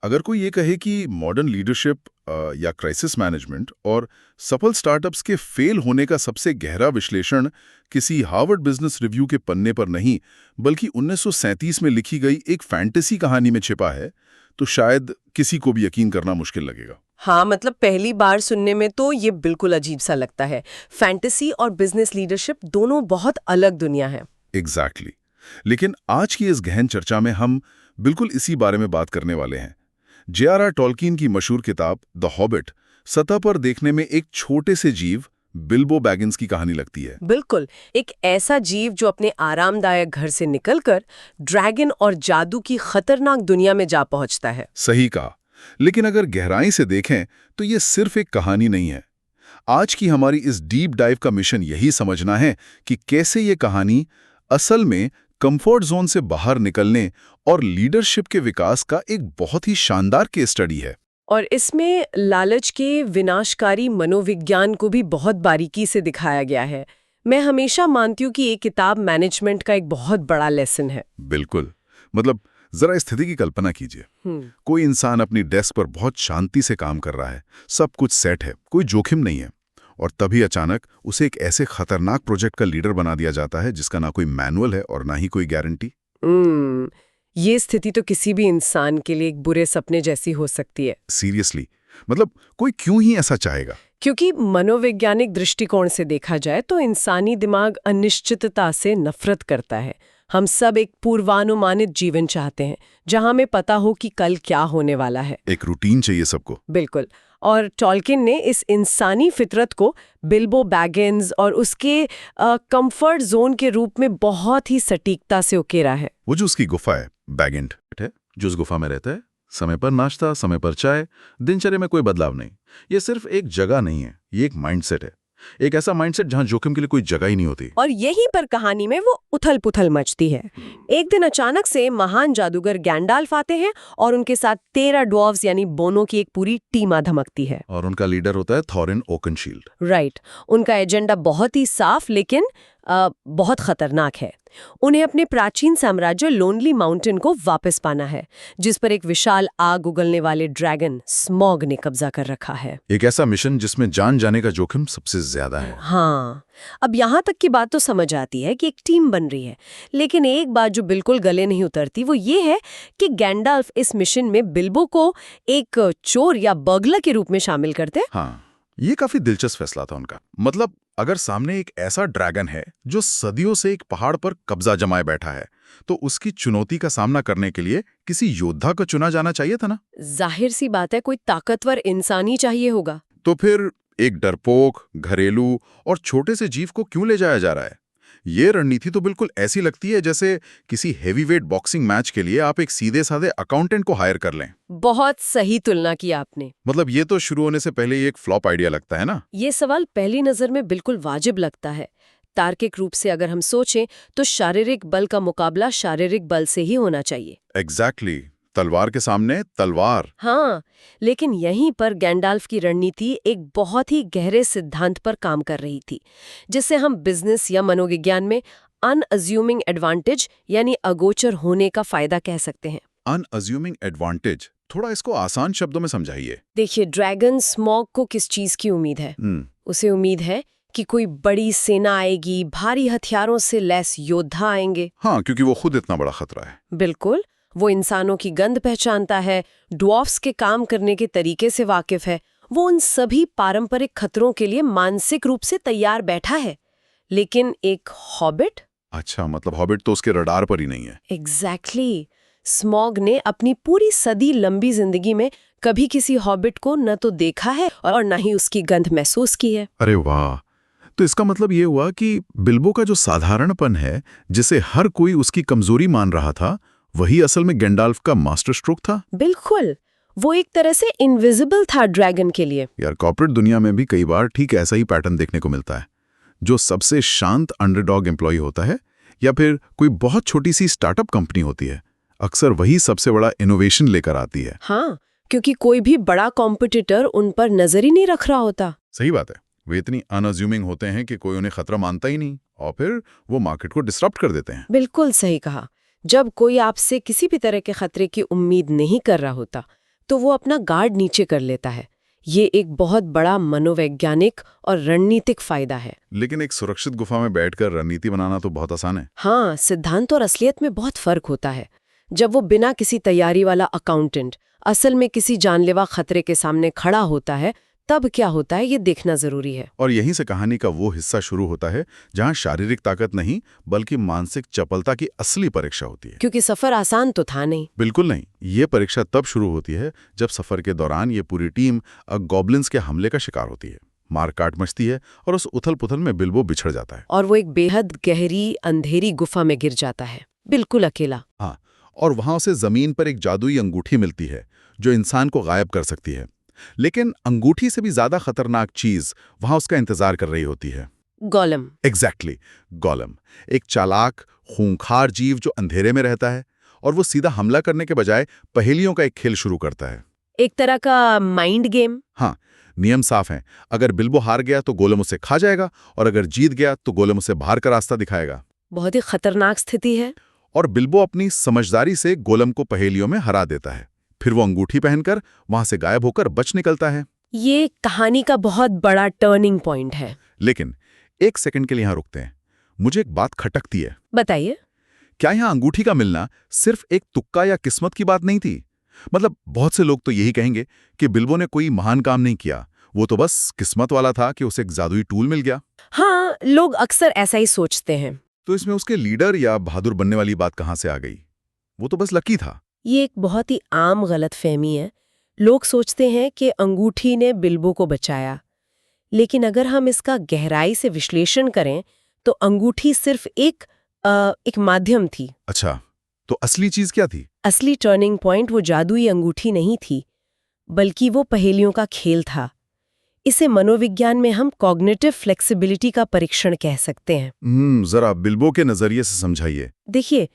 अगर कोई ये कहे कि मॉडर्न लीडरशिप या क्राइसिस मैनेजमेंट और सफल स्टार्टअप्स के फेल होने का सबसे गहरा विश्लेषण किसी हार्वर्ड बिजनेस रिव्यू के पन्ने पर नहीं बल्कि 1937 में लिखी गई एक फैंटेसी कहानी में छिपा है, तो शायद किसी को भी यकीन करना मुश्किल लगेगा। हाँ, मतलब पहली बार सुनने में तो ये बिल्कुल अजीब सा लगता है। फैंटेसी और बिजनेस लीडरशिप दोनों बहुत अलग दुनिया है। एग्जैक्टली। लेकिन आज की इस गहन चर्चा में हम बिल्कुल इसी बारे में बात करने वाले हैं। J.R.R. टॉल्किन की मशहूर किताब द हॉबिट सतह पर देखने में एक छोटे से जीव बिल्बो बैगिंस की कहानी लगती है। बिल्कुल, एक ऐसा जीव जो अपने आरामदायक घर से निकलकर ड्रैगन और जादू की खतरनाक दुनिया में जा पहुंचता है। सही कहा। लेकिन अगर गहराई से देखें तो ये सिर्फ एक कहानी नहीं है। आज की हमारी इस डीप डाइव का मिशन यही समझना है कि कैसे ये कहानी असल में कंफर्ट जोन से बाहर निकलने और लीडरशिप के विकास का एक बहुत ही शानदार केस स्टडी है। और इसमें लालच के विनाशकारी मनोविज्ञान को भी बहुत बारीकी से दिखाया गया है। मैं हमेशा मानती हूँ कि ये किताब मैनेजमेंट का एक बहुत बड़ा लेसन है। बिल्कुल। मतलब जरा स्थिति की कल्पना कीजिए। कोई इंसान अपनी डेस्क पर बहुत शांति से काम कर रहा है, सब कुछ सेट है, कोई जोखिम नहीं है, और तभी अचानक उसे एक ऐसे खतरनाक प्रोजेक्ट का लीडर बना दिया जाता है जिसका ना कोई मैनुअल है और ना ही कोई गारंटी। ये स्थिति तो किसी भी इंसान के लिए एक बुरे सपने जैसी हो सकती है। सीरियसली, मतलब कोई क्यों ही ऐसा चाहेगा? क्योंकि मनोवैज्ञानिक दृष्टिकोण से देखा जाए तो इंसानी दिमाग अनिश्चितता से नफरत करता है। हम सब एक पूर्वानुमानित जीवन चाहते हैं जहां हमें पता हो कि कल क्या होने वाला है। एक रूटीन चाहिए सबको। बिल्कुल। और टॉल्किन ने इस इंसानी फितरत को बिल्बो बैगिंस और उसके कंफर्ट जोन के रूप में बहुत ही सटीकता से उकेरा है। वो जो उसकी गुफा है, बैगिंट है, जो उस गुफा में रहता है, समय पर नाश्ता, समय पर चाय, दिनचर्या में कोई बदलाव नहीं। ये सिर्फ एक जगह नहीं है, ये एक माइंडसेट है। एक ऐसा माइंडसेट जहां जोखिम के लिए कोई जगह ही नहीं होती। और यहीं पर कहानी में वो उथल-पुथल मचती है। एक दिन अचानक से महान जादूगर गैंडाल्फ आते हैं और उनके साथ 13 ड्वार्फ्स यानी बोनो की एक पूरी टीम आ धमकती है। और उनका लीडर होता है थॉरिन ओकनशील्ड। राइट। उनका एजेंडा बहुत ही साफ लेकिन बहुत खतरनाक है। उन्हें अपने प्राचीन साम्राज्य लोनली माउंटेन को वापस पाना है, जिस पर एक विशाल आग उगलने वाले ड्रैगन स्मॉग ने कब्जा कर रखा है। एक ऐसा मिशन जिसमें जान जाने का जोखिम सबसे ज्यादा है। हाँ, अब यहाँ तक की बात तो समझ आती है कि एक टीम बन रही है, लेकिन एक बात जो बिल्कुल गले नहीं उतरती वो ये है कि गैंडाल्फ इस मिशन में बिल्बो को एक चोर या बगलर के रूप में शामिल करते हैं। हाँ, ये काफी दिलचस्प फैसला था उनका। मतलब अगर सामने एक ऐसा ड्रैगन है जो सदियों से एक पहाड़ पर कब्जा जमाए बैठा है, तो उसकी चुनौती का सामना करने के लिए किसी योद्धा को चुना जाना चाहिए था ना। जाहिर सी बात है, कोई ताकतवर इंसान ही चाहिए होगा। तो फिर एक डरपोक, घरेलू और छोटे से जीव को क्यों ले जाया जा रहा है? ये रणनीति तो बिल्कुल ऐसी लगती है जैसे किसी हेवीवेट बॉक्सिंग मैच के लिए आप एक सीधे साधे अकाउंटेंट को हायर कर लें। बहुत सही तुलना की आपने। मतलब ये तो शुरू होने से पहले ही एक फ्लॉप आइडिया लगता है ना। ये सवाल पहली नजर में बिल्कुल वाजिब लगता है। तार्किक रूप से अगर हम सोचें तो शारीरिक बल का मुकाबला शारीरिक बल से ही होना चाहिए। एग्जैक्टली। तलवार के सामने तलवार। हाँ, लेकिन यहीं पर गैंडाल्फ की रणनीति एक बहुत ही गहरे सिद्धांत पर काम कर रही थी, जिसे हम बिजनेस या मनोविज्ञान में अनअज्यूमिंग एडवांटेज यानी अगोचर होने का फायदा कह सकते हैं। अनअज्यूमिंग एडवांटेज, थोड़ा इसको आसान शब्दों में समझाइए। देखिए, ड्रैगन स्मॉग को किस चीज की उम्मीद है? उसे उम्मीद है कि कोई बड़ी सेना आएगी, भारी हथियारों से लैस योद्धा आएंगे। हाँ, क्योंकि वो खुद इतना बड़ा खतरा है। बिल्कुल। वो इंसानों की गंध पहचानता है, ड्वार्फ्स के काम करने के तरीके से वाकिफ है। वो उन सभी पारंपरिक खतरों के लिए मानसिक रूप से तैयार बैठा है। लेकिन एक हॉबिट? अच्छा, मतलब हॉबिट तो उसके रडार पर ही नहीं है। एग्जैक्टली। स्मॉग ने अपनी पूरी सदी लंबी जिंदगी में कभी किसी हॉबिट को न तो देखा है और न ही उसकी गंध महसूस की है। अरे वाह! तो इसका मतलब ये हुआ कि बिल्बो का जो साधारणपन है, जिसे हर कोई उसकी कमजोरी मान रहा था, वही असल में गैंडाल्फ का मास्टर स्ट्रोक था। बिल्कुल। वो एक तरह से इनविजिबल था ड्रैगन के लिए। यार, कॉर्पोरेट दुनिया में भी कई बार ठीक ऐसा ही पैटर्न देखने को मिलता है। जो सबसे शांत अंडरडॉग एम्प्लॉय होता है या फिर कोई बहुत छोटी सी स्टार्टअप कंपनी होती है, अक्सर वही सबसे बड़ा इनोवेशन लेकर आती है। हाँ, क्योंकि कोई भी बड़ा कॉम्पिटिटर उन पर नजर ही नहीं रख रहा होता। सही बात है। वे इतनी अनअज्यूमिंग होते हैं कि कोई उन्हें खतरा मानता ही नहीं, और फिर वो मार्केट को डिसरप्ट कर देते हैं। बिल्कुल सही कहा। जब कोई आपसे किसी भी तरह के खतरे की उम्मीद नहीं कर रहा होता, तो वो अपना गार्ड नीचे कर लेता है। ये एक बहुत बड़ा मनोवैज्ञानिक और रणनीतिक फायदा है। लेकिन एक सुरक्षित गुफा में बैठकर रणनीति बनाना तो बहुत आसान है। हाँ, सिद्धांत और असलियत में बहुत फर्क होता है। जब वो बिना किसी तैयारी वाला अकाउंटेंट असल में किसी जानलेवा खतरे के सामने खड़ा होता है, तब क्या होता है ये देखना जरूरी है। और यहीं से कहानी का वो हिस्सा शुरू होता है जहां शारीरिक ताकत नहीं बल्कि मानसिक चपलता की असली परीक्षा होती है। क्योंकि सफर आसान तो था नहीं। बिल्कुल नहीं। ये परीक्षा तब शुरू होती है जब सफर के दौरान ये पूरी टीम गॉब्लिन्स के हमले का शिकार होती है, मारकाट मचती है और उस उथल पुथल में बिल्बो बिछड़ जाता है और वो एक बेहद गहरी अंधेरी गुफा में गिर जाता है, बिल्कुल अकेला। हाँ, और वहां उसे जमीन पर एक जादुई अंगूठी मिलती है जो इंसान को गायब कर सकती है। लेकिन अंगूठी से भी ज्यादा खतरनाक चीज वहां उसका इंतजार कर रही होती है। गोलम। Exactly, golem. एक चालाक खूंखार जीव जो अंधेरे में रहता है और वो सीधा हमला करने के बजाय पहेलियों का एक खेल शुरू करता है। एक तरह का माइंड गेम। हाँ, नियम साफ हैं। अगर बिल्बो हार गया तो गोलम उसे खा जाएगा और अगर जीत गया तो गोलम उसे बाहर का रास्ता दिखाएगा। बहुत ही खतरनाक स्थिति है। और बिल्बो अपनी समझदारी से गोलम को पहेलियों में हरा देता है। फिर वो अंगूठी पहनकर वहां से गायब होकर बच निकलता है। ये कहानी का बहुत बड़ा टर्निंग पॉइंट है। लेकिन एक सेकंड के लिए यहां रुकते हैं। मुझे एक बात खटकती है। बताइए। क्या यहां अंगूठी का मिलना सिर्फ एक तुक्का या किस्मत की बात नहीं थी? मतलब बहुत से लोग तो यही कहेंगे कि बिल्बो ने कोई महान काम नहीं किया, वो तो बस किस्मत वाला था कि उसे एक जादुई टूल मिल गया। हाँ, लोग अक्सर ऐसा ही सोचते हैं। तो इसमें उसके लीडर या बहादुर बनने वाली बात कहां से आ गई? वो तो बस लकी था। ये एक बहुत ही आम गलतफहमी है। लोग सोचते हैं कि अंगूठी ने बिल्बो को बचाया, लेकिन अगर हम इसका गहराई से विश्लेषण करें तो अंगूठी सिर्फ एक माध्यम थी। अच्छा, तो असली चीज क्या थी? असली टर्निंग पॉइंट वो जादुई अंगूठी नहीं थी, बल्कि वो पहेलियों का खेल था। इसे मनोविज्ञान में हम कॉग्निटिव फ्लेक्सिबिलिटी का परीक्षण कह सकते हैं। जरा बिल्बो के नजरिए से समझाइए। देखिए,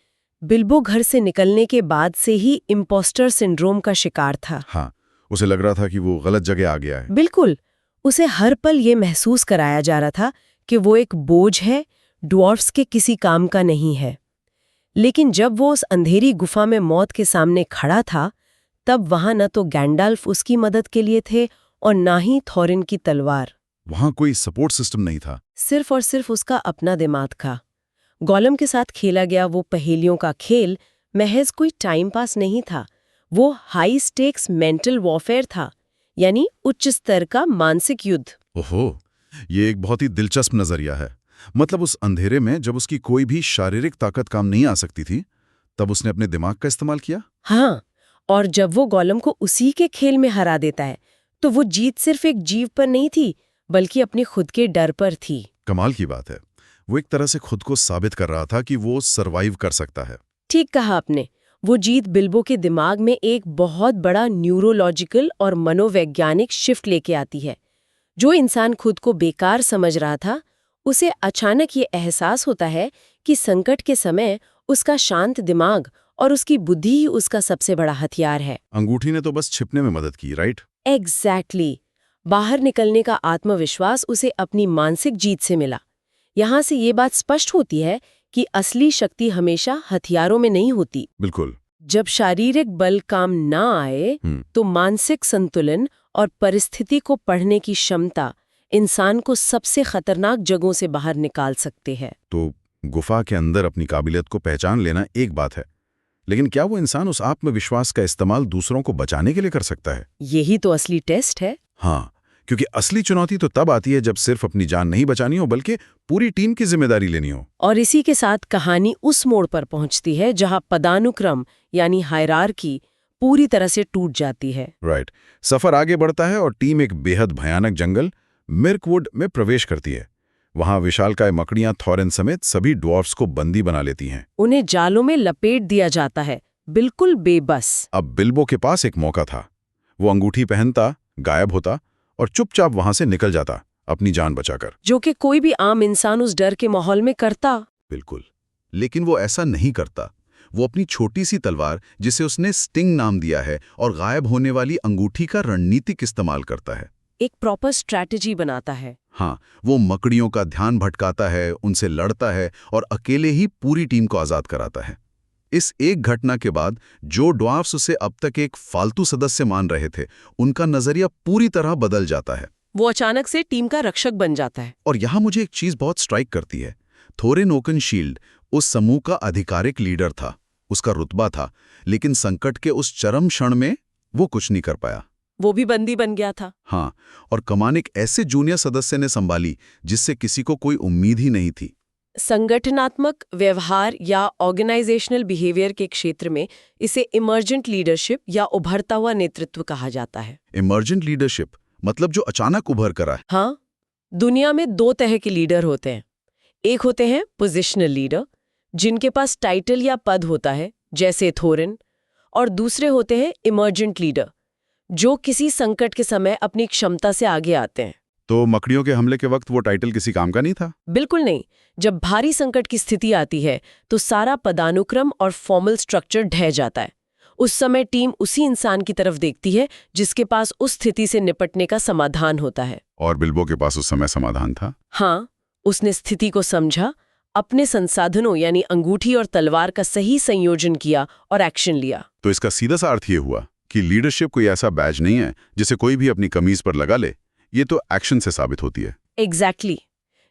बिल्बो घर से निकलने के बाद से ही इम्पोस्टर सिंड्रोम का शिकार था। हाँ, उसे लग रहा था कि वो गलत जगह आ गया है। बिल्कुल। उसे हर पल ये महसूस कराया जा रहा था कि वो एक बोझ है, ड्वार्फ्स के किसी काम का नहीं है। लेकिन जब वो उस अंधेरी गुफा में मौत के सामने खड़ा था, तब वहां न तो गैंडाल्फ उसकी मदद के लिए थे और ना ही थॉरिन की तलवार। वहां कोई सपोर्ट सिस्टम नहीं था। सिर्फ और सिर्फ उसका अपना दिमाग था। गोलम के साथ खेला गया वो पहेलियों का खेल महज कोई टाइम पास नहीं था, वो हाई स्टेक्स मेंटल वॉरफेयर था, यानी उच्च स्तर का मानसिक युद्ध। ओहो, ये एक बहुत ही दिलचस्प नजरिया है। मतलब उस अंधेरे में जब उसकी कोई भी शारीरिक ताकत काम नहीं आ सकती थी, तब उसने अपने दिमाग का इस्तेमाल किया। हाँ, और जब वो गोलम को उसी के खेल में हरा देता है, तो वो जीत सिर्फ एक जीव पर नहीं थी, बल्कि अपने खुद के डर पर थी। कमाल की बात है। वो एक तरह से खुद को साबित कर रहा था कि वो सरवाइव कर सकता है। ठीक कहा आपने। वो जीत बिल्बो के दिमाग में एक बहुत बड़ा न्यूरोलॉजिकल और मनोवैज्ञानिक शिफ्ट लेके आती है। जो इंसान खुद को बेकार समझ रहा था, उसे अचानक ये एहसास होता है कि संकट के समय उसका शांत दिमाग और उसकी बुद्धि ही उसका सबसे बड़ा हथियार है। अंगूठी ने तो बस छिपने में मदद की, राइट? एग्जैक्टली। बाहर निकलने का आत्मविश्वास उसे अपनी मानसिक जीत से मिला। यहाँ से ये बात स्पष्ट होती है कि असली शक्ति हमेशा हथियारों में नहीं होती। बिल्कुल। जब शारीरिक बल काम ना आए, तो मानसिक संतुलन और परिस्थिति को पढ़ने की क्षमता इंसान को सबसे खतरनाक जगहों से बाहर निकाल सकते हैं। तो गुफा के अंदर अपनी काबिलियत को पहचान लेना एक बात है, लेकिन क्या वो इंसान उस आत्मविश्वास का इस्तेमाल दूसरों को बचाने के लिए कर सकता है? यही तो असली टेस्ट है। हाँ, क्योंकि असली चुनौती तो तब आती है जब सिर्फ अपनी जान नहीं बचानी हो, बल्कि पूरी टीम की जिम्मेदारी लेनी हो। और इसी के साथ कहानी उस मोड़ पर पहुंचती है जहां पदानुक्रम यानी हायरार्की पूरी तरह से टूट जाती है। राइट। सफर आगे बढ़ता है और टीम एक बेहद भयानक जंगल मिर्कवुड में प्रवेश करती है। वहां विशालकाय मकड़ियां थॉरिन समेत सभी ड्वार्फ्स को बंदी बना लेती हैं। उन्हें जालों में लपेट दिया जाता है, बिल्कुल बेबस। अब बिल्बो के पास एक मौका था। वो अंगूठी पहनता, गायब होता और चुपचाप वहां से निकल जाता, अपनी जान बचाकर। जो कि कोई भी आम इंसान उस डर के माहौल में करता। बिल्कुल। लेकिन वो ऐसा नहीं करता। वो अपनी छोटी सी तलवार, जिसे उसने स्टिंग नाम दिया है, और गायब होने वाली अंगूठी का रणनीतिक इस्तेमाल करता है। एक प्रॉपर स्ट्रैटेजी बनाता है। हाँ, वो मकड़ियों का ध्यान भटकाता है, उनसे लड़ता है और अकेले ही पूरी टीम को आजाद कराता है। इस एक घटना के बाद जो ड्वार्फ्स उसे अब तक एक फालतू सदस्य मान रहे थे, उनका नजरिया पूरी तरह बदल जाता है। वो अचानक से टीम का रक्षक बन जाता है। और यहाँ मुझे एक चीज बहुत स्ट्राइक करती है। थोरिन ओकनशील्ड उस समूह का आधिकारिक लीडर था, उसका रुतबा था, लेकिन संकट के उस चरम क्षण में वो कुछ नहीं कर पाया। वो भी बंदी बन गया था। हाँ, और कमान एक ऐसे जूनियर सदस्य ने संभाली जिससे किसी को कोई उम्मीद ही नहीं थी। संगठनात्मक व्यवहार या ऑर्गेनाइजेशनल बिहेवियर के क्षेत्र में इसे इमर्जेंट लीडरशिप या उभरता हुआ नेतृत्व कहा जाता है। इमर्जेंट लीडरशिप मतलब जो अचानक उभर कर आए। हाँ, दुनिया में दो तरह के लीडर होते हैं। एक होते हैं पोजिशनल लीडर, जिनके पास टाइटल या पद होता है, जैसे थोरिन, और दूसरे होते हैं इमर्जेंट लीडर, जो किसी संकट के समय अपनी क्षमता से आगे आते हैं। तो मकड़ियों के हमले के वक्त वो टाइटल किसी काम का नहीं था? बिल्कुल नहीं। जब भारी संकट की स्थिति आती है तो सारा पदानुक्रम और फॉर्मल स्ट्रक्चर ढह जाता है। उस समय टीम उसी इंसान की तरफ देखती है जिसके पास उस स्थिति से निपटने का समाधान होता है। और बिल्बो के पास उस समय समाधान था। हाँ, उसने स्थिति को समझा, अपने संसाधनों यानी अंगूठी और तलवार का सही संयोजन किया और एक्शन लिया। तो इसका सीधा सा अर्थ ये हुआ कि लीडरशिप कोई ऐसा बैज नहीं है जिसे कोई भी अपनी कमीज पर लगा ले। ये तो एक्शन से साबित होती है। Exactly.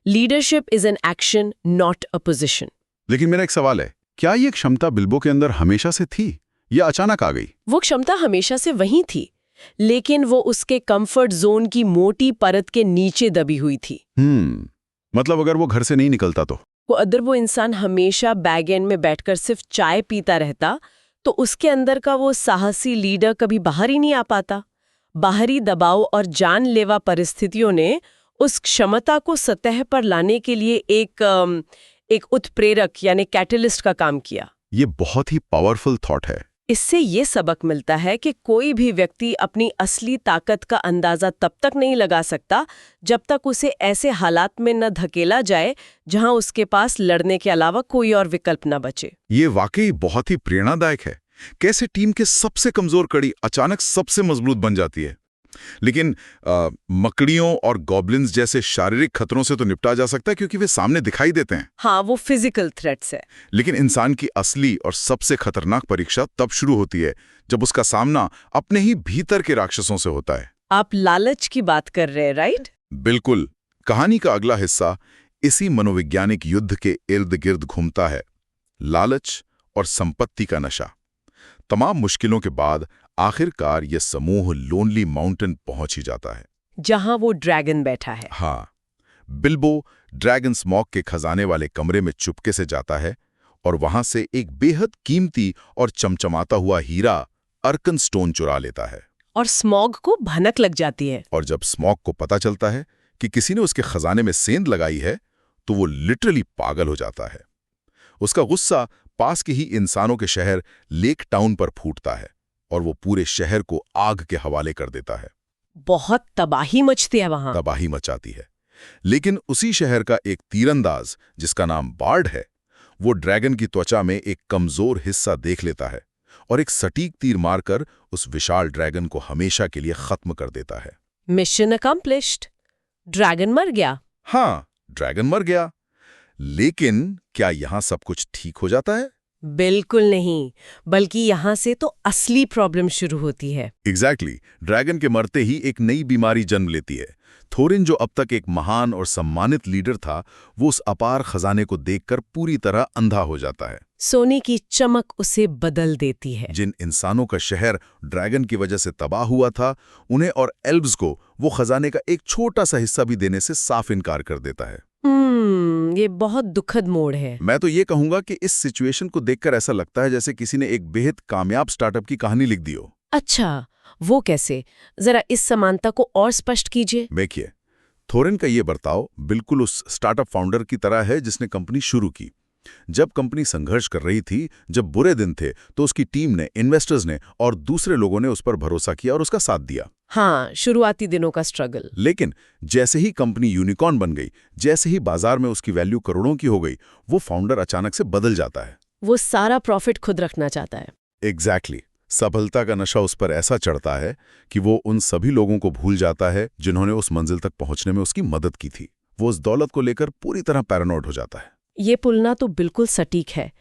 Leadership is an action, not a position. लेकिन मेरा एक सवाल है, क्या ये क्षमता बिल्बो के अंदर हमेशा से थी या अचानक आ गई? वो क्षमता हमेशा से वहीं थी, लेकिन वो उसके कंफर्ट जोन की मोटी परत के नीचे दबी हुई थी। मतलब अगर वो घर से नहीं निकलता तो? अगर वो इंसान हमेशा बैग एंड में बैठकर सिर्फ चाय पीता रहता तो उसके अंदर का वो साहसी लीडर कभी बाहर ही नहीं आ पाता। बाहरी दबाव और जानलेवा परिस्थितियों ने उस क्षमता को सतह पर लाने के लिए एक उत्प्रेरक यानी कैटलिस्ट का काम किया। ये बहुत ही पावरफुल थॉट है। इससे ये सबक मिलता है कि कोई भी व्यक्ति अपनी असली ताकत का अंदाजा तब तक नहीं लगा सकता जब तक उसे ऐसे हालात में न धकेला जाए जहां उसके पास लड़ने के अलावा कोई और विकल्प न बचे। ये वाकई बहुत ही प्रेरणादायक है। कैसे टीम के सबसे कमजोर कड़ी अचानक सबसे मजबूत बन जाती है। लेकिन मकड़ियों और गॉब्लिन्स जैसे शारीरिक खतरों से तो निपटा जा सकता है क्योंकि वे सामने दिखाई देते हैं। हाँ, वो फिजिकल थ्रेट्स है। लेकिन इंसान की असली और सबसे खतरनाक परीक्षा तब शुरू होती है जब उसका सामना अपने ही भीतर के राक्षसों से होता है। आप लालच की बात कर रहे हैं, राइट? बिल्कुल। कहानी का अगला हिस्सा इसी मनोवैज्ञानिक युद्ध के इर्द गिर्द घूमता है। लालच और संपत्ति का नशा। तमाम मुश्किलों के बाद आखिरकार यह समूह लोनली माउंटेन पहुंच ही जाता है, जहां वो ड्रैगन बैठा है। हाँ, बिल्बो ड्रैगन स्मॉग के खजाने वाले कमरे में चुपके से जाता है और वहां से एक बेहद कीमती और चमचमाता हुआ हीरा अर्कन स्टोन चुरा लेता है। और स्मॉग को भनक लग जाती है। और जब स्मॉग को पता चलता है कि किसी ने उसके खजाने में सेंध लगाई है तो वो लिटरली पागल हो जाता है। उसका गुस्सा पास के ही इंसानों के शहर लेक टाउन पर फूटता है और वो पूरे शहर को आग के हवाले कर देता है। बहुत तबाही मचती है वहां। तबाही मचाती है। लेकिन उसी शहर का एक तीरंदाज जिसका नाम बार्ड है, वो ड्रैगन की त्वचा में एक कमजोर हिस्सा देख लेता है और एक सटीक तीर मारकर उस विशाल ड्रैगन को हमेशा के लिए खत्म कर देता है। Mission accomplished. ड्रैगन मर गया। हाँ, ड्रैगन मर गया। लेकिन क्या यहां सब कुछ ठीक हो जाता है? बिल्कुल नहीं, बल्कि यहां से तो असली प्रॉब्लम शुरू होती है। एग्जैक्टली। ड्रैगन के मरते ही एक नई बीमारी जन्म लेती है। थोरिन, जो अब तक एक महान और सम्मानित लीडर था, वो उस अपार खजाने को देखकर पूरी तरह अंधा हो जाता है। सोने की चमक उसे बदल देती है। जिन इंसानों का शहर ड्रैगन की वजह से तबाह हुआ था, उन्हें और एल्ब्स को वो खजाने का एक छोटा सा हिस्सा भी देने से साफ इनकार कर देता है। ये बहुत दुखद मोड़ है। मैं तो ये कहूंगा कि इस सिचुएशन को देखकर ऐसा लगता है जैसे किसी ने एक बेहद कामयाब स्टार्टअप की कहानी लिख दी हो। अच्छा, वो कैसे? जरा इस समानता को और स्पष्ट कीजिए। देखिए, थोरिन का ये बर्ताव बिल्कुल उस स्टार्टअप फाउंडर की तरह है जिसने कंपनी शुरू की। जब कंपनी संघर्ष कर रही थी, जब बुरे दिन थे, तो उसकी टीम ने, इन्वेस्टर्स ने और दूसरे लोगों ने उस पर भरोसा किया और उसका साथ दिया। हाँ, शुरुआती दिनों का स्ट्रगल। लेकिन जैसे ही कंपनी यूनिकॉर्न बन गई, जैसे ही बाजार में उसकी वैल्यू करोड़ों की हो गई, वो फाउंडर अचानक से बदल जाता है। वो सारा प्रॉफिट खुद रखना चाहता है। एग्जैक्टली। सफलता का नशा उस पर ऐसा चढ़ता है कि वो उन सभी लोगों को भूल जाता है जिन्होंने उस मंजिल तक पहुंचने में उसकी मदद की थी। वो उस दौलत को लेकर पूरी तरह पैरानॉइड हो जाता है। ये तुलना तो बिल्कुल सटीक है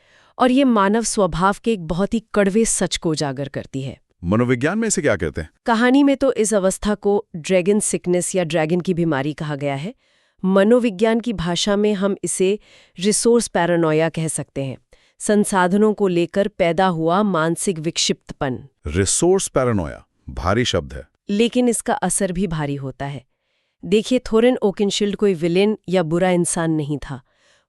और ये मानव स्वभाव के एक बहुत ही कड़वे सच को उजागर करती है। मनोविज्ञान में इसे क्या कहते हैं? कहानी में तो इस अवस्था को ड्रैगन सिकनेस या ड्रैगन की बीमारी कहा गया है। मनोविज्ञान की भाषा में हम इसे रिसोर्स पैरानोया कह सकते हैं, संसाधनों को लेकर पैदा हुआ मानसिक विक्षिप्तपन। रिसोर्स पैरानोया भारी शब्द है, लेकिन इसका असर भी भारी होता है। देखिए, थोरेन ओकेनशील्ड कोई विलेन या बुरा इंसान नहीं था।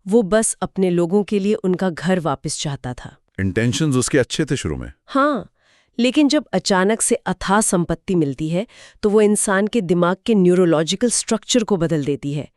वो बस अपने लोगों के लिए उनका घर वापस चाहता था। इंटेंशंस उसके अच्छे थे शुरू में। हाँ, लेकिन जब अचानक से अथाह संपत्ति मिलती है तो वो इंसान के दिमाग के न्यूरोलॉजिकल स्ट्रक्चर को बदल देती है।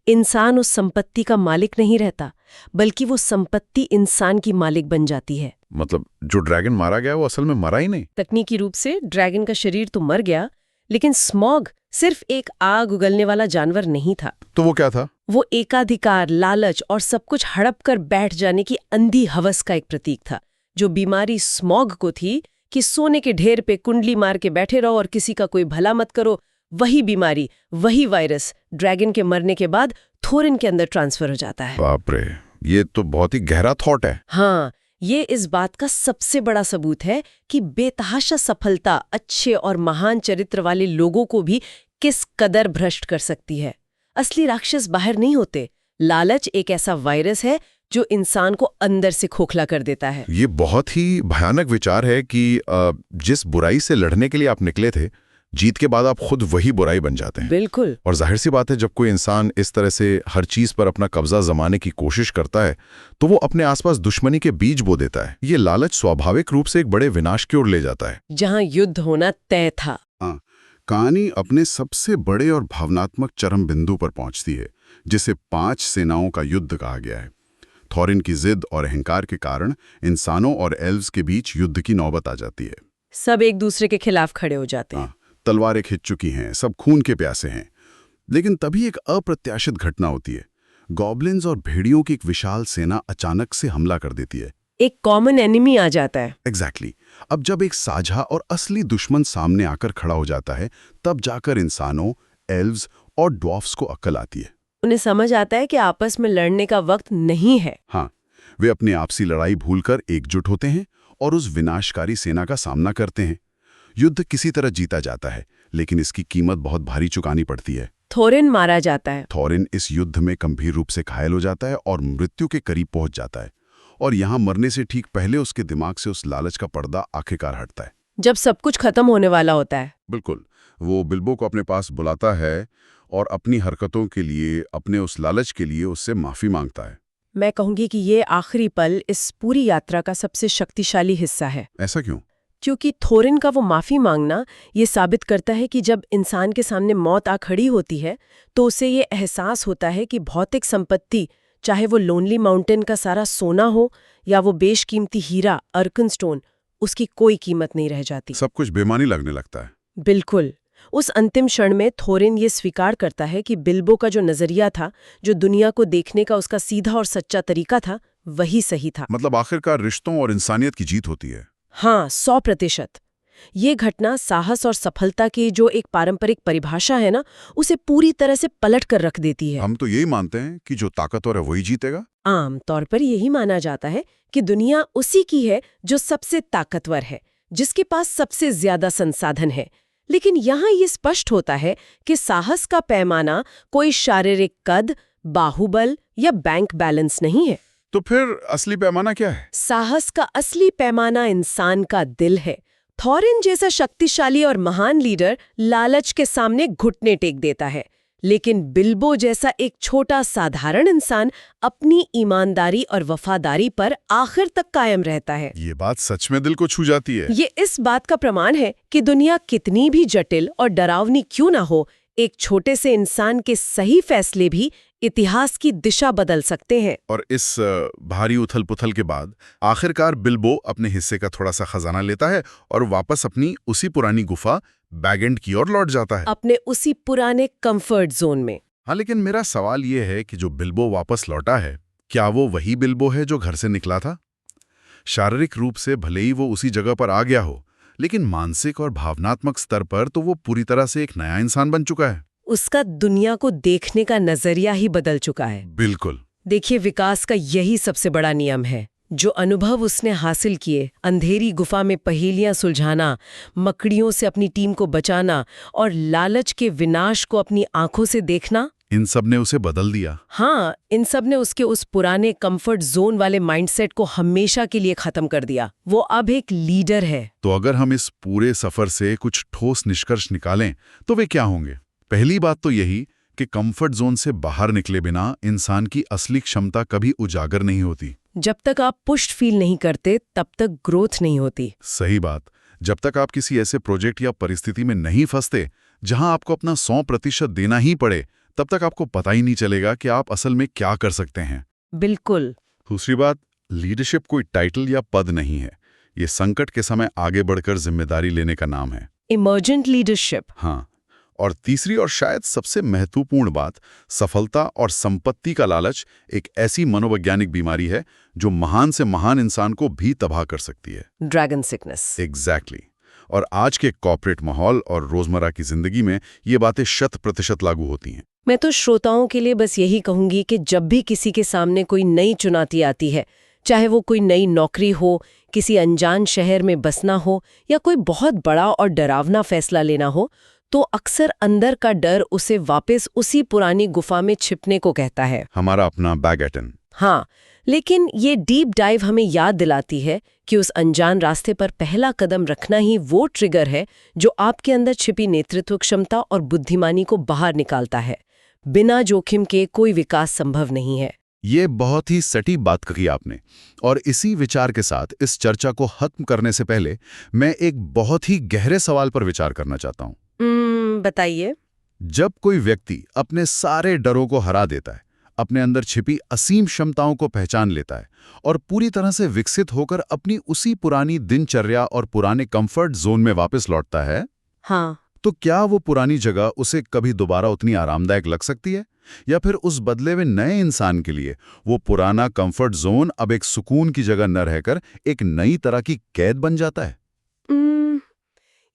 इंसान उस संपत्ति का मालिक नहीं रहता, बल्कि वो संपत्ति इंसान की मालिक बन जाती है। मतलब जो ड्रैगन मारा गया वो असल में मरा ही नहीं। तकनीकी रूप से ड्रैगन का शरीर तो मर गया, लेकिन स्मॉग सिर्फ एक आग उगलने वाला जानवर नहीं था। तो वो क्या था? वो एकाधिकार, लालच और सब कुछ हड़प कर बैठ जाने की अंधी हवस का एक प्रतीक था। जो बीमारी स्मॉग को थी कि सोने के ढेर पे कुंडली मार के बैठे रहो और किसी का कोई भला मत करो, वही बीमारी, वही वायरस ड्रैगन के मरने के बाद थोरेन के अंदर ट्रांसफर हो जाता है। बाप रे, ये तो बहुत ही गहरा थॉट है। हाँ, ये इस बात का सबसे बड़ा सबूत है कि बेतहाशा सफलता अच्छे और महान चरित्र वाले लोगों को भी किस कदर भ्रष्ट कर सकती है। असली राक्षस बाहर नहीं होते। लालच एक ऐसा वायरस है जो इंसान को अंदर से खोखला कर देता है। ये बहुत ही भयानक विचार है कि जिस बुराई से लड़ने के लिए आप निकले थे, जीत के बाद आप खुद वही बुराई बन जाते हैं। बिल्कुल। और जाहिर सी बात है, जब कोई इंसान इस तरह से हर चीज पर अपना कब्जा जमाने की कोशिश करता है तो वो अपने आसपास दुश्मनी के बीज बो देता है। ये लालच स्वाभाविक रूप से एक बड़े विनाश की ओर ले जाता है, जहां युद्ध होना तय था। कहानी अपने सबसे बड़े और भावनात्मक चरम बिंदु पर पहुंचती है, जिसे 5 सेनाओं का युद्ध कहा गया है। थोरिन की जिद और अहंकार के कारण इंसानों और एल्व्स के बीच युद्ध की नौबत आ जाती है। सब एक दूसरे के खिलाफ खड़े हो जाते हैं। तलवारें खिंच चुकी हैं, सब खून के प्यासे हैं। लेकिन तभी एक अप्रत्याशित घटना होती है। गॉब्लिन्स और भेड़ियों की एक विशाल सेना अचानक से हमला कर देती है। एक कॉमन एनिमी आ जाता है। एग्जैक्टली। अब जब एक साझा और असली दुश्मन सामने आकर खड़ा हो जाता है, तब जाकर इंसानों, एल्व्स और ड्वार्फ्स को अक्ल आती है। उन्हें समझ आता है कि आपस में लड़ने का वक्त नहीं है। हाँ, वे अपनी आपसी लड़ाई भूलकर एकजुट होते हैं और उस विनाशकारी सेना का सामना करते हैं। युद्ध किसी तरह जीता जाता है, लेकिन इसकी कीमत बहुत भारी चुकानी पड़ती है। थोरिन मारा जाता है। थोरिन इस युद्ध में गंभीर रूप से घायल हो जाता है और मृत्यु के करीब पहुंच जाता है। और यहाँ मरने से ठीक पहले उसके दिमाग से उस लालच का पर्दा आखिरकार हटता है। जब सब कुछ खत्म होने वाला होता है। बिल्कुल। वो बिल्बो को अपने पास बुलाता है और अपनी हरकतों के लिए, अपने उस लालच के लिए उससे माफी मांगता है। मैं कहूंगी कि ये आखिरी पल इस पूरी यात्रा का सबसे शक्तिशाली हिस्सा है। ऐसा क्यों? क्योंकि थोरिन का वो माफी मांगना ये साबित करता है कि जब इंसान के सामने मौत आ खड़ी होती है तो उसे ये एहसास होता है कि भौतिक संपत्ति, चाहे वो लोनली माउंटेन का सारा सोना हो या वो बेशकीमती हीरा अर्कनस्टोन, उसकी कोई कीमत नहीं रह जाती। सब कुछ बेमानी लगने लगता है। बिल्कुल। उस अंतिम क्षण में थोरिन ये स्वीकार करता है कि बिल्बो का जो नजरिया था, जो दुनिया को देखने का उसका सीधा और सच्चा तरीका था, वही सही था। मतलब आखिरकार रिश्तों और इंसानियत की जीत होती है। हाँ, 100%। ये घटना साहस और सफलता की जो एक पारंपरिक परिभाषा है ना, उसे पूरी तरह से पलट कर रख देती है। हम तो यही मानते हैं कि जो ताकतवर है वही जीतेगा। आम तौर पर यही माना जाता है कि दुनिया उसी की है जो सबसे ताकतवर है, जिसके पास सबसे ज्यादा संसाधन है। लेकिन यहाँ ये स्पष्ट होता है कि साहस का पैमाना कोई शारीरिक कद, बाहुबल या बैंक बैलेंस नहीं है। तो फिर असली पैमाना क्या है? साहस का असली पैमाना इंसान का दिल है। थोरिन जैसा शक्तिशाली और महान लीडर लालच के सामने घुटने टेक देता है, लेकिन बिल्बो जैसा एक छोटा साधारण इंसान अपनी ईमानदारी और वफादारी पर आखिर तक कायम रहता है। ये बात सच में दिल को छू जाती है। ये इस बात का प्रमाण है कि दुनिया कितनी भी जटिल और डरावनी क्यों ना हो, एक छोटे से इंसान के सही फैसले भी इतिहास की दिशा बदल सकते हैं। और इस भारी उथल पुथल के बाद आखिरकार बिल्बो अपने हिस्से का थोड़ा सा खजाना लेता है और वापस अपनी उसी पुरानी गुफा बैग एंड की ओर लौट जाता है, अपने उसी पुराने कंफर्ट जोन में। हाँ, लेकिन मेरा सवाल ये है कि जो बिल्बो वापस लौटा है, क्या वो वही बिल्बो है जो घर से निकला था? शारीरिक रूप से भले ही वो उसी जगह पर आ गया हो, लेकिन मानसिक और भावनात्मक स्तर पर तो वो पूरी तरह से एक नया इंसान बन चुका है। उसका दुनिया को देखने का नजरिया ही बदल चुका है। बिल्कुल। देखिए, विकास का यही सबसे बड़ा नियम है। जो अनुभव उसने हासिल किए, अंधेरी गुफा में पहेलियां सुलझाना, मकड़ियों से अपनी टीम को बचाना और लालच के विनाश को अपनी आंखों से देखना, इन सब ने उसे बदल दिया। हाँ, इन सब ने उसके उस पुराने कंफर्ट जोन वाले माइंडसेट को हमेशा के लिए खत्म कर दिया। वो अब एक लीडर है। तो अगर हम इस पूरे सफर से कुछ ठोस निष्कर्ष निकालें तो वे क्या होंगे? पहली बात तो यही कि कंफर्ट जोन से बाहर निकले बिना इंसान की असली क्षमता कभी उजागर नहीं होती। जब तक आप पुष्ट फील नहीं करते तब तक ग्रोथ नहीं होती। सही बात। जब तक आप किसी ऐसे प्रोजेक्ट या परिस्थिति में नहीं फंसते जहां आपको अपना 100% देना ही पड़े, तब तक आपको पता ही नहीं चलेगा कि आप असल में क्या कर सकते हैं। बिल्कुल। दूसरी बात, लीडरशिप कोई टाइटल या पद नहीं है। ये संकट के समय आगे बढ़कर जिम्मेदारी लेने का नाम है। Emergent leadership. हाँ। और तीसरी और शायद सबसे महत्वपूर्ण बात, सफलता और संपत्ति का लालच एक ऐसी मनोवैज्ञानिक बीमारी है जो महान से महान इंसान को भी तबाह कर सकती है। Dragon sickness. एग्जैक्टली। और आज के कॉर्पोरेट माहौल और रोजमर्रा की जिंदगी में ये बातें 100% लागू होती हैं। मैं तो श्रोताओं के लिए बस यही कहूंगी कि जब भी किसी के सामने कोई नई चुनौती आती है, चाहे वो कोई नई नौकरी हो, किसी अनजान शहर में बसना हो या कोई बहुत बड़ा और डरावना फैसला लेना हो, तो अक्सर अंदर का डर उसे वापस उसी पुरानी गुफा में छिपने को कहता है। हमारा अपना बैगेटन। हाँ, लेकिन ये डीप डाइव हमें याद दिलाती है कि उस अनजान रास्ते पर पहला कदम रखना ही वो ट्रिगर है जो आपके अंदर छिपी नेतृत्व क्षमता और बुद्धिमानी को बाहर निकालता है। बिना जोखिम के कोई विकास संभव नहीं है। ये बहुत ही सटीक बात कही आपने। और इसी विचार के साथ इस चर्चा को खत्म करने से पहले मैं एक बहुत ही गहरे सवाल पर विचार करना चाहता हूँ। बताइए। जब कोई व्यक्ति अपने सारे डरों को हरा देता है, अपने अंदर छिपी असीम क्षमताओं को पहचान लेता है और पूरी तरह से विकसित होकर अपनी उसी पुरानी दिनचर्या और पुराने कंफर्ट जोन में वापस लौटता है, हाँ, तो क्या वो पुरानी जगह उसे कभी दोबारा उतनी आरामदायक लग सकती है? या फिर उस बदले हुए नए इंसान के लिए वो पुराना कंफर्ट जोन अब एक सुकून की जगह न रहकर एक नई तरह की कैद बन जाता है?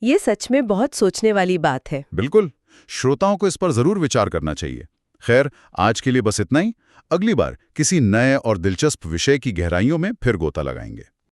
ये सच में बहुत सोचने वाली बात है। बिल्कुल। श्रोताओं को इस पर जरूर विचार करना चाहिए। खैर, आज के लिए बस इतना ही। अगली बार किसी नए और दिलचस्प विषय की गहराइयों में फिर गोता लगाएंगे।